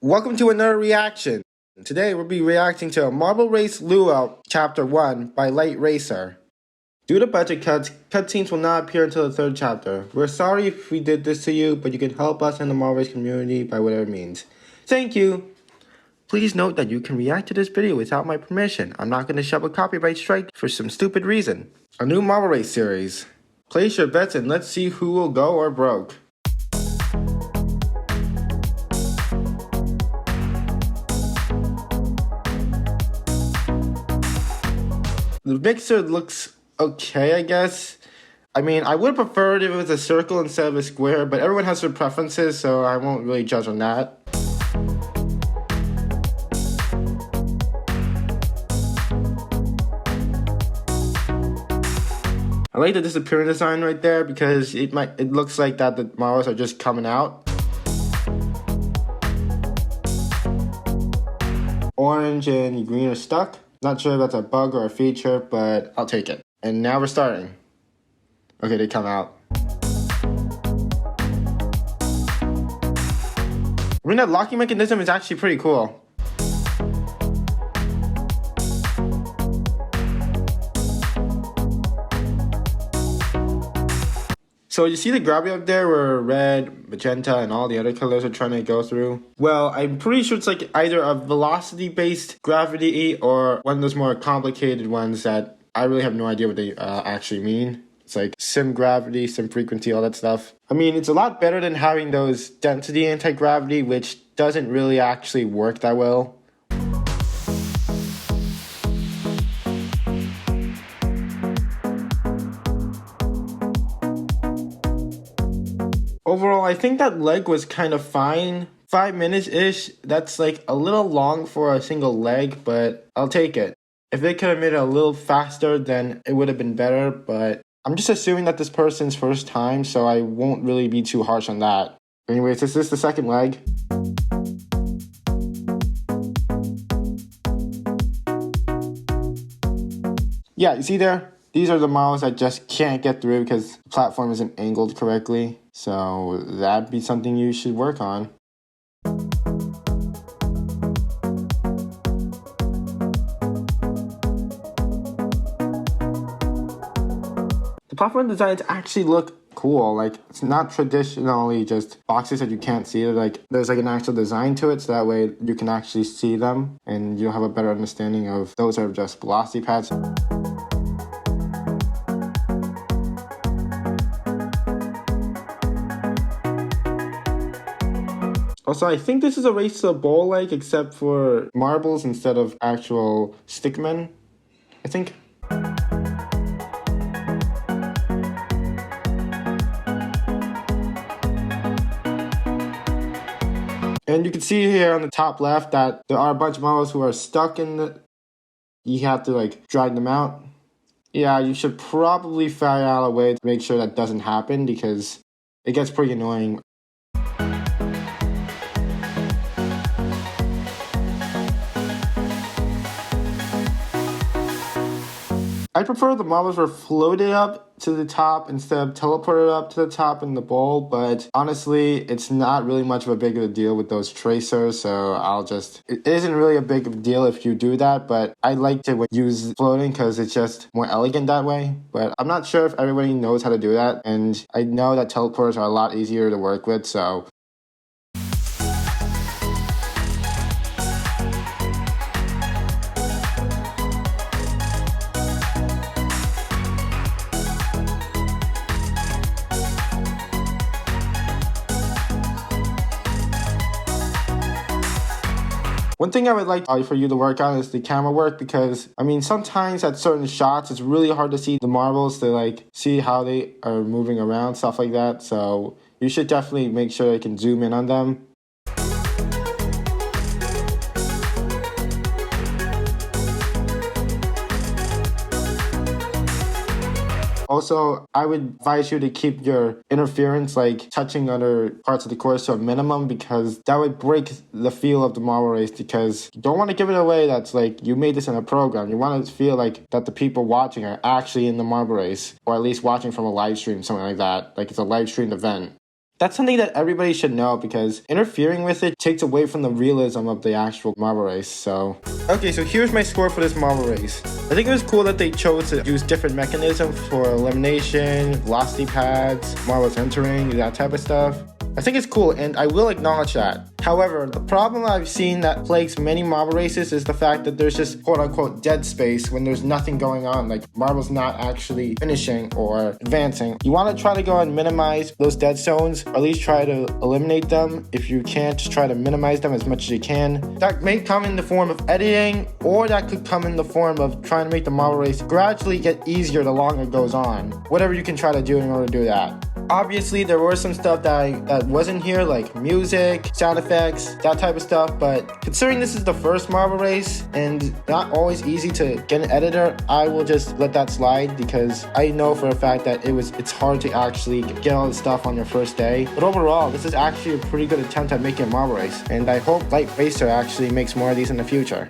Welcome to another reaction. Today we'll be reacting to a Marble Race Luau Chapter 1 by Light Racer. Due to budget cuts, cutscenes will not appear until the third chapter. We're sorry if we did this to you, but you can help us in the Marble Race community by whatever means. Thank you! Please note that you can react to this video without my permission. I'm not going to shove a copyright strike for some stupid reason. A new Marble Race series. Place your bets and let's see who will go or broke. The mixer looks okay, I guess. I mean, I would prefer it if it was a circle instead of a square, but everyone has their preferences, so I won't really judge on that. I like the disappearing design right there because it looks like that the marbles are just coming out. Orange and green are stuck. Not sure if that's a bug or a feature, but I'll take it. And now we're starting. Okay, they come out. I mean, that locking mechanism is actually pretty cool. So you see the gravity up there where red, magenta, and all the other colors are trying to go through? Well, I'm pretty sure it's like either a velocity-based gravity or one of those more complicated ones that I really have no idea what they actually mean. It's like sim gravity, sim frequency, all that stuff. I mean, it's a lot better than having those density anti-gravity, which doesn't really actually work that well. Overall, I think that leg was kind of fine. 5 minutes-ish, that's like a little long for a single leg, but I'll take it. If they could have made it a little faster, then it would have been better, but I'm just assuming that this person's first time, so I won't really be too harsh on that. Anyways, this is the second leg. Yeah, you see there? These are the marbles that just can't get through because the platform isn't angled correctly. So that'd be something you should work on. The platform designs actually look cool. Like, it's not traditionally just boxes that you can't see. There's like an actual design to it, so that way you can actually see them and you'll have a better understanding of those are just velocity pads. Also, I think this is a race to the bowl leg, except for marbles instead of actual stickmen, I think. And you can see here on the top left that there are a bunch of marbles who are stuck in the... You have to like drag them out. Yeah, you should probably figure out a way to make sure that doesn't happen because it gets pretty annoying. I prefer the marbles were floated up to the top instead of teleported up to the top in the bowl, but honestly, it's not really much of a big of a deal with those tracers, so it isn't really a big deal if you do that, but I like to use floating because it's just more elegant that way, but I'm not sure if everybody knows how to do that, and I know that teleporters are a lot easier to work with, so... One thing I would like for you to work on is the camera work because, I mean, sometimes at certain shots, it's really hard to see the marbles to, like, see how they are moving around, stuff like that. So you should definitely make sure you can zoom in on them. Also, I would advise you to keep your interference, like touching other parts of the course, to a minimum because that would break the feel of the marble race because you don't want to give it away that's like you made this in a program. You want to feel like that the people watching are actually in the marble race or at least watching from a live stream, something like that. Like it's a live streamed event. That's something that everybody should know because interfering with it takes away from the realism of the actual marble race. So, okay, so here's my score for this marble race. I think it was cool that they chose to use different mechanisms for elimination, velocity pads, marbles entering, that type of stuff. I think it's cool, and I will acknowledge that. However, the problem I've seen that plagues many marble races is the fact that there's just quote-unquote dead space when there's nothing going on, like marbles not actually finishing or advancing. You want to try to go and minimize those dead zones, or at least try to eliminate them. If you can't, just try to minimize them as much as you can. That may come in the form of editing, or that could come in the form of trying to make the marble race gradually get easier the longer it goes on. Whatever you can try to do in order to do that. Obviously, there were some stuff that wasn't here, like music, sound effects, that type of stuff, but considering this is the first marble race and not always easy to get an editor, I will just let that slide because I know for a fact that it's hard to actually get all this stuff on your first day. But overall, this is actually a pretty good attempt at making a marble race, and I hope Light Racer actually makes more of these in the future.